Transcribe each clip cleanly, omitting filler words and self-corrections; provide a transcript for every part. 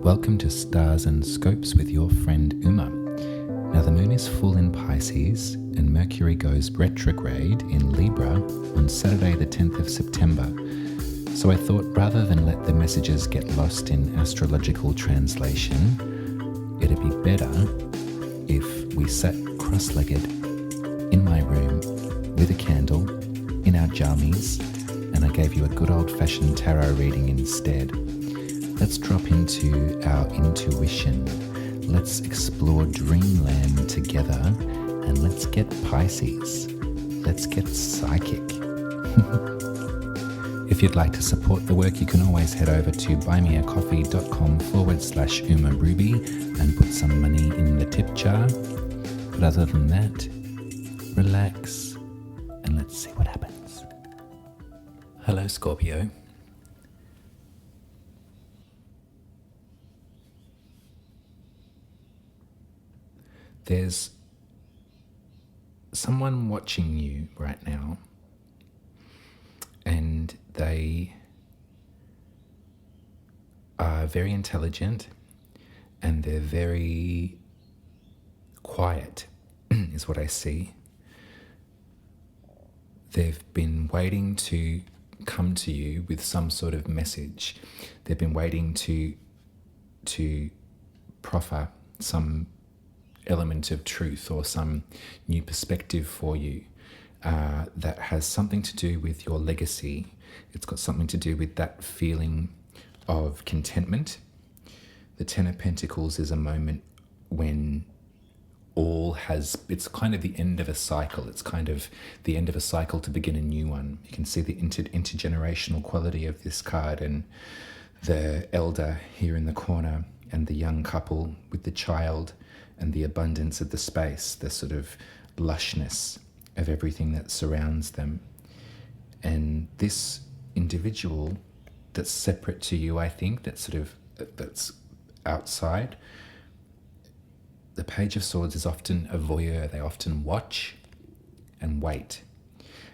Welcome to Stars and Scopes with your friend Uma. Now the moon is full in Pisces and Mercury goes retrograde in Libra on Saturday the 10th of September. So I thought rather than let the messages get lost in astrological translation, it'd be better if we sat cross-legged in my room with a candle in our jammies and I gave you a good old-fashioned tarot reading instead. Let's drop into our intuition. Let's explore dreamland together and let's get Pisces. Let's get psychic. If you'd like to support the work, you can always head over to buymeacoffee.com/UmaRuby and put some money in the tip jar. But other than that, relax and let's see what happens. Hello, Scorpio. There's someone watching you right now, and they are very intelligent and they're very quiet, is what I see. They've been waiting to come to you with some sort of message. They've been waiting to proffer some element of truth or some new perspective for you that has something to do with your legacy. It's got something to do with that feeling of contentment. The Ten of Pentacles is a moment when it's kind of the end of a cycle. It's kind of the end of a cycle to begin a new one. You can see the intergenerational quality of this card and the elder here in the corner and the young couple with the child and the abundance of the space, the sort of lushness of everything that surrounds them. And this individual that's separate to you, I think, that's outside. The Page of Swords is often a voyeur. They often watch and wait.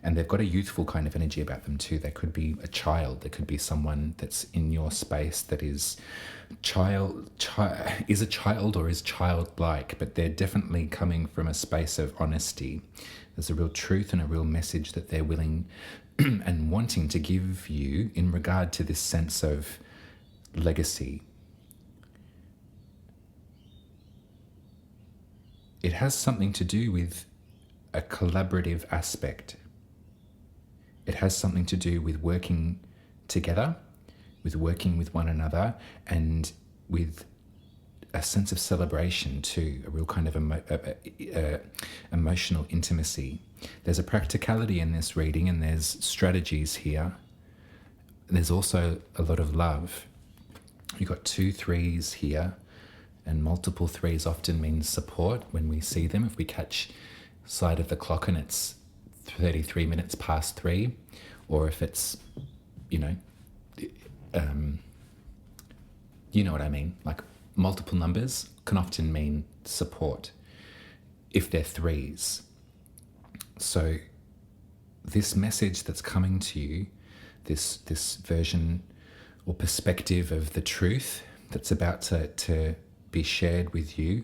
And they've got a youthful kind of energy about them too. They could be a child. There could be someone that's in your space that is a child or is childlike, but they're definitely coming from a space of honesty. There's a real truth and a real message that they're willing and wanting to give you in regard to this sense of legacy. It has something to do with a collaborative aspect. It has something to do with working together, with working with one another, and with a sense of celebration too, a real kind of emotional intimacy. There's a practicality in this reading and there's strategies here. There's also a lot of love. You've got 2 3s here, and multiple 3s often means support when we see them. If we catch sight of the clock and it's 33 minutes past 3, or if it's, you know what I mean, like multiple numbers can often mean support if they're 3s. So this message that's coming to you, this version or perspective of the truth that's about to be shared with you,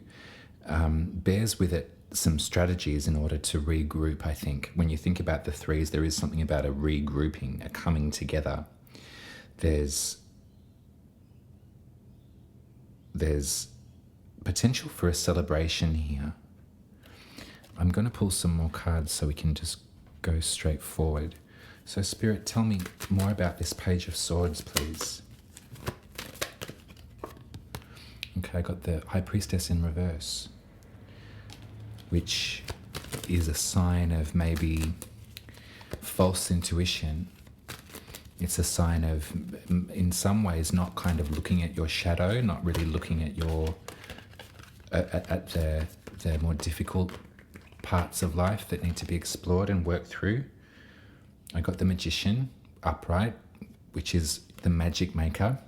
bears with it some strategies in order to regroup. I think when you think about the 3s, there is something about a regrouping, a coming together. There's potential for a celebration here. I'm going to pull some more cards so we can just go straight forward. So Spirit, tell me more about this Page of Swords, please. Okay, I got the High Priestess in reverse, which is a sign of maybe false intuition. It's a sign of, in some ways, not kind of looking at your shadow, not really looking at the more difficult parts of life that need to be explored and worked through. I got the Magician upright, which is the magic maker.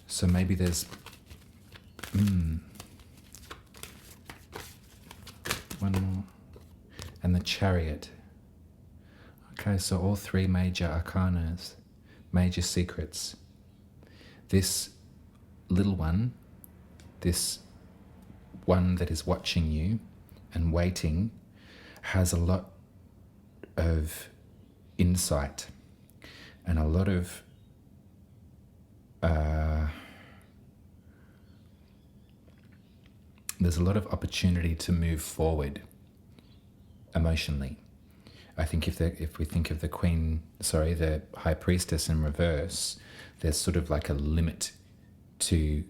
So maybe there's one more, and the Chariot. Okay, so all 3 major arcanas, major secrets this little one, this one that is watching you and waiting, has a lot of insight and a lot of there's a lot of opportunity to move forward emotionally. I think if we think of the High Priestess in reverse, there's sort of like a limit to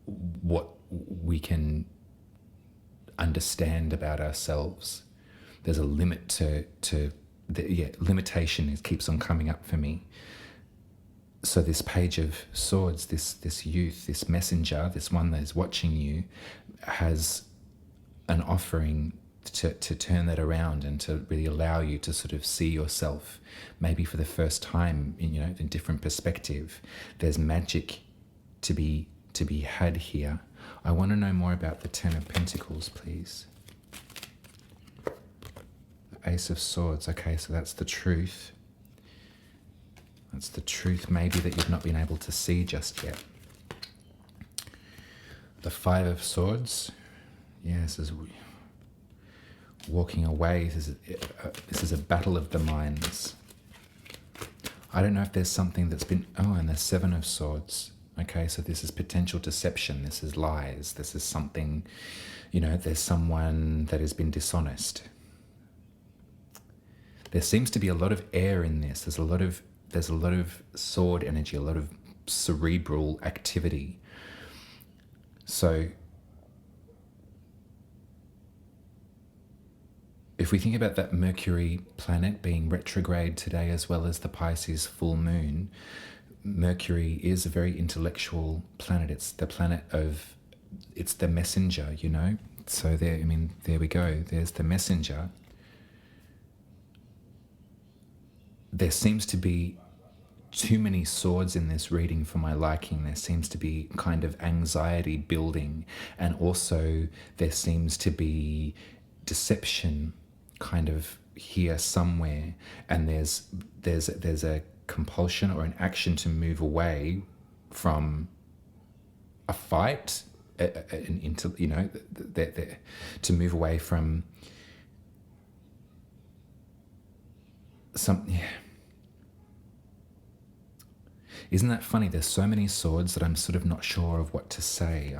what we can understand about ourselves. There's a limit to limitation. It keeps on coming up for me. So this Page of Swords, this youth, this messenger, this one that is watching you, has an offering to turn that around and to really allow you to sort of see yourself, maybe for the first time, in different perspective. There's magic to be had here. I want to know more about the Ten of Pentacles, please. The Ace of Swords. Okay, so that's the truth. That's the truth, maybe, that you've not been able to see just yet. The Five of Swords. Yeah, this is walking away. This is a battle of the minds. I don't know if there's something that's been... Oh, and the Seven of Swords. Okay, so this is potential deception. This is lies. This is something, there's someone that has been dishonest. There seems to be a lot of air in this. There's a lot of sword energy, a lot of cerebral activity. So if we think about that Mercury planet being retrograde today, as well as the Pisces full moon, Mercury is a very intellectual planet. It's the planet of, it's the messenger, So there we go. There's the messenger. There seems to be too many swords in this reading for my liking. There seems to be kind of anxiety building, and also there seems to be deception kind of here somewhere, and there's a compulsion or an action to move away from a fight, to move away from some... Yeah. Isn't that funny? There's so many swords that I'm sort of not sure of what to say.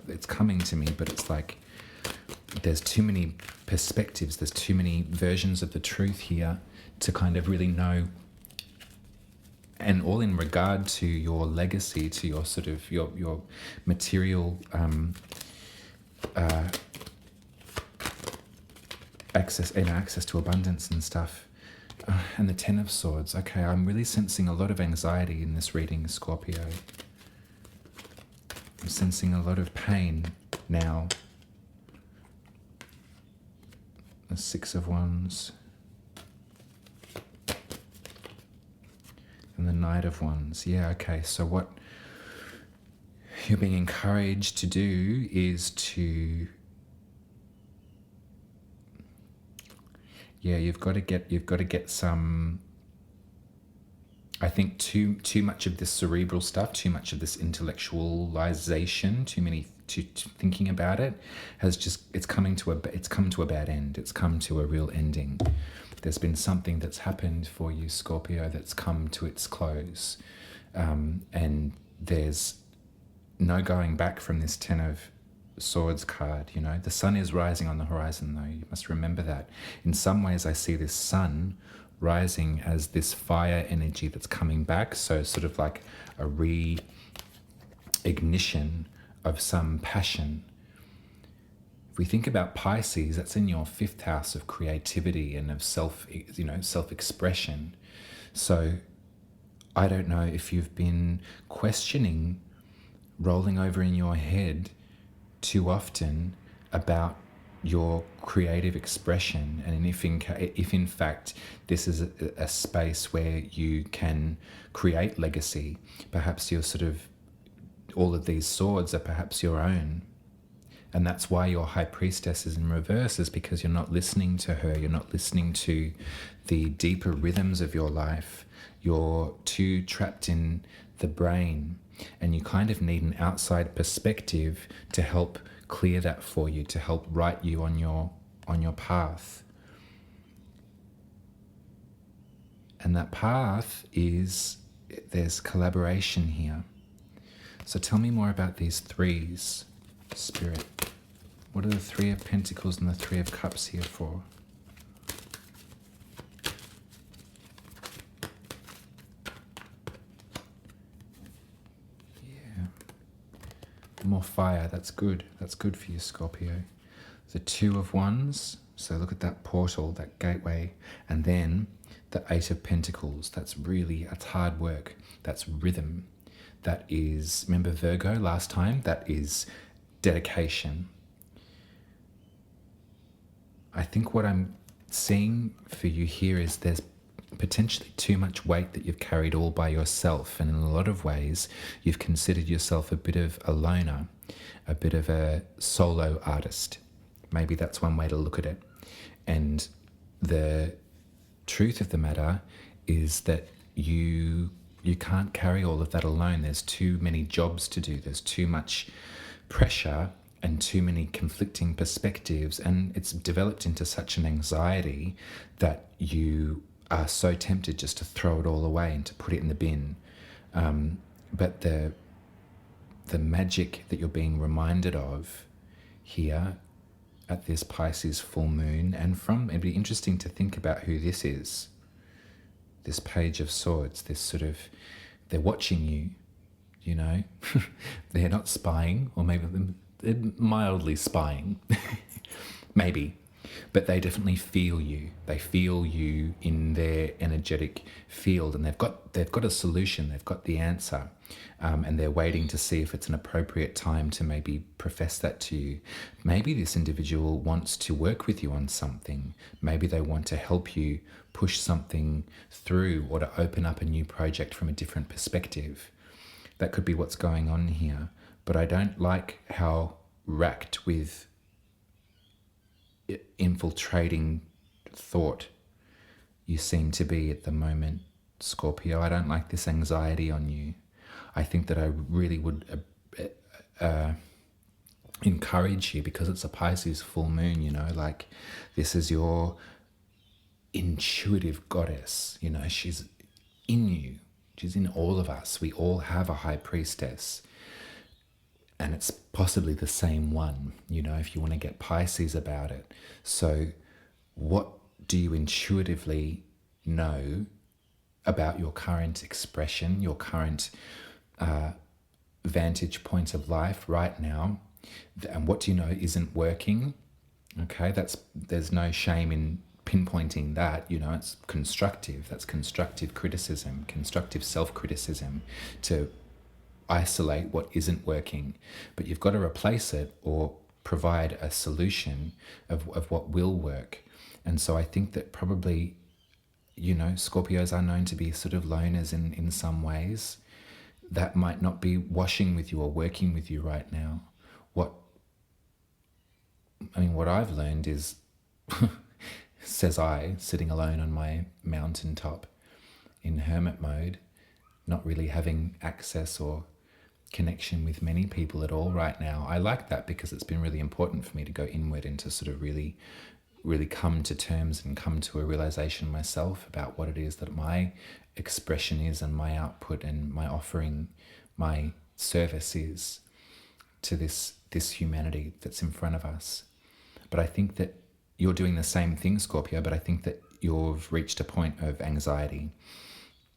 It's coming to me, but it's like there's too many perspectives. There's too many versions of the truth here to kind of really know. And all in regard to your legacy, to your sort of your material access to abundance and stuff. And the Ten of Swords. Okay, I'm really sensing a lot of anxiety in this reading, Scorpio. I'm sensing a lot of pain now. The Six of Wands. And the Knight of Wands. Yeah, okay, so what you're being encouraged to do is to... Yeah, you've got to get some... I think too much of this cerebral stuff, too much of this intellectualization, too thinking about it it's come to a bad end. It's come to a real ending. There's been something that's happened for you, Scorpio, that's come to its close, and there's no going back from this Ten of Swords card. The sun is rising on the horizon, though. You must remember that. In some ways, I see this sun rising as this fire energy that's coming back, so sort of like a re-ignition of some passion. If we think about Pisces, that's in your 5th house of creativity and of self-expression. So I don't know if you've been questioning, rolling over in your head too often about your creative expression, and if in fact this is a space where you can create legacy. Perhaps you're sort of, all of these swords are perhaps your own, and that's why your High Priestess is in reverse, is because you're not listening to her. You're not listening to the deeper rhythms of your life. You're too trapped in the brain, and you kind of need an outside perspective to help clear that for you, to help right you on your path. And that path is, there's collaboration here. So tell me more about these threes, Spirit. What are the Three of Pentacles and the Three of Cups here for? Yeah. More fire, that's good. That's good for you, Scorpio. The Two of Wands, so look at that portal, that gateway, and then the Eight of Pentacles. That's hard work. That's rhythm. That is, remember Virgo last time? That is dedication. I think what I'm seeing for you here is there's potentially too much weight that you've carried all by yourself, and in a lot of ways you've considered yourself a bit of a loner, a bit of a solo artist. Maybe that's one way to look at it. And the truth of the matter is that you can't carry all of that alone. There's too many jobs to do. There's too much pressure and too many conflicting perspectives, and it's developed into such an anxiety that you are so tempted just to throw it all away and to put it in the bin. But the magic that you're being reminded of here at this Pisces full moon, and it'd be interesting to think about who this is. This Page of Swords, this sort of, they're watching you, you know. They're not spying, or maybe they're mildly spying, maybe, but they definitely feel you. They feel you in their energetic field, and they've got a solution. They've got the answer, and they're waiting to see if it's an appropriate time to maybe profess that to you. Maybe this individual wants to work with you on something. Maybe they want to help you push something through, or to open up a new project from a different perspective. That could be what's going on here. But I don't like how racked with infiltrating thought you seem to be at the moment, Scorpio. I don't like this anxiety on you. I think that I really would encourage you, because it's a Pisces full moon, you know, like this is your intuitive goddess, you know, she's in you. She's in all of us. We all have a high priestess. And it's possibly the same one, you know, if you want to get Pisces about it. So what do you intuitively know about your current expression, your current vantage point of life right now? And what do you know isn't working? Okay, there's no shame in pinpointing that, you know, it's constructive. That's constructive criticism, constructive self-criticism, to isolate what isn't working. But you've got to replace it or provide a solution of what will work. And so I think that probably, you know, Scorpios are known to be sort of loners in some ways. That might not be washing with you or working with you right now. What I've learned is, says I, sitting alone on my mountaintop in hermit mode, not really having access or connection with many people at all right now. I like that, because it's been really important for me to go inward and to sort of really, really come to terms and come to a realization myself about what it is that my expression is, and my output and my offering, my service is to this humanity that's in front of us. But I think that you're doing the same thing, Scorpio, but I think that you've reached a point of anxiety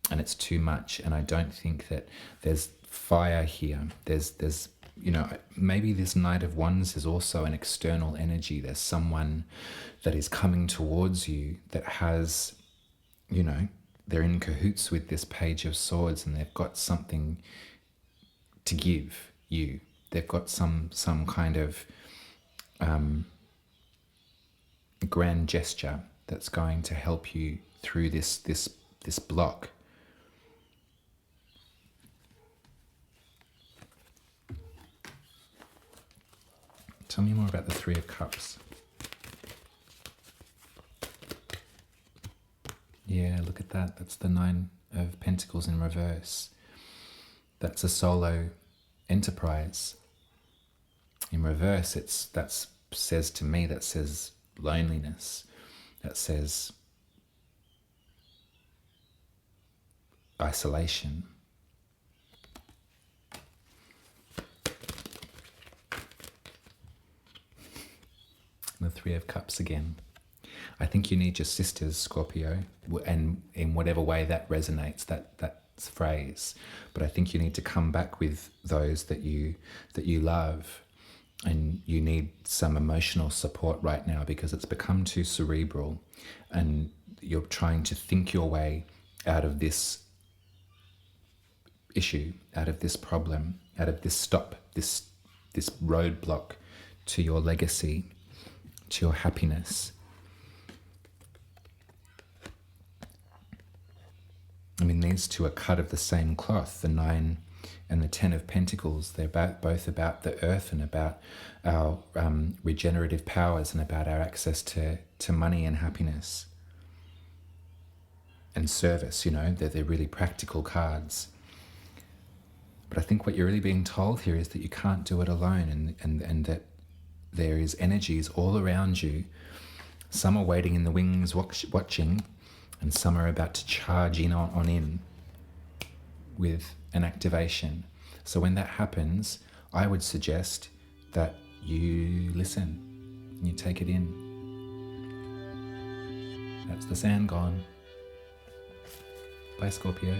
and it's too much. And I don't think that there's fire here. There's you know, maybe this Knight of Wands is also an external energy. There's someone that is coming towards you that has, you know, they're in cahoots with this Page of Swords, and they've got something to give you. They've got some kind of grand gesture that's going to help you through this block. Tell me more about the Three of Cups. Yeah, look at that. That's the Nine of Pentacles in reverse. That's a solo enterprise. In reverse, that says to me, that says loneliness, that says isolation. The Three of Cups again. I think you need your sisters, Scorpio, and in whatever way that resonates, that phrase. But I think you need to come back with those that you love, and you need some emotional support right now because it's become too cerebral, and you're trying to think your way out of this issue, out of this problem, out of this this roadblock to your legacy, to your happiness. I mean, these two are cut of the same cloth, the 9 and the 10 of Pentacles. They're both about the earth and about our regenerative powers and about our access to money and happiness and service. You know, they're really practical cards. But I think what you're really being told here is that you can't do it alone, and that there is energies all around you. Some are waiting in the wings watching, and some are about to charge in with an activation. So when that happens, I would suggest that you listen and you take it in. That's the sand gone. Bye, Scorpio.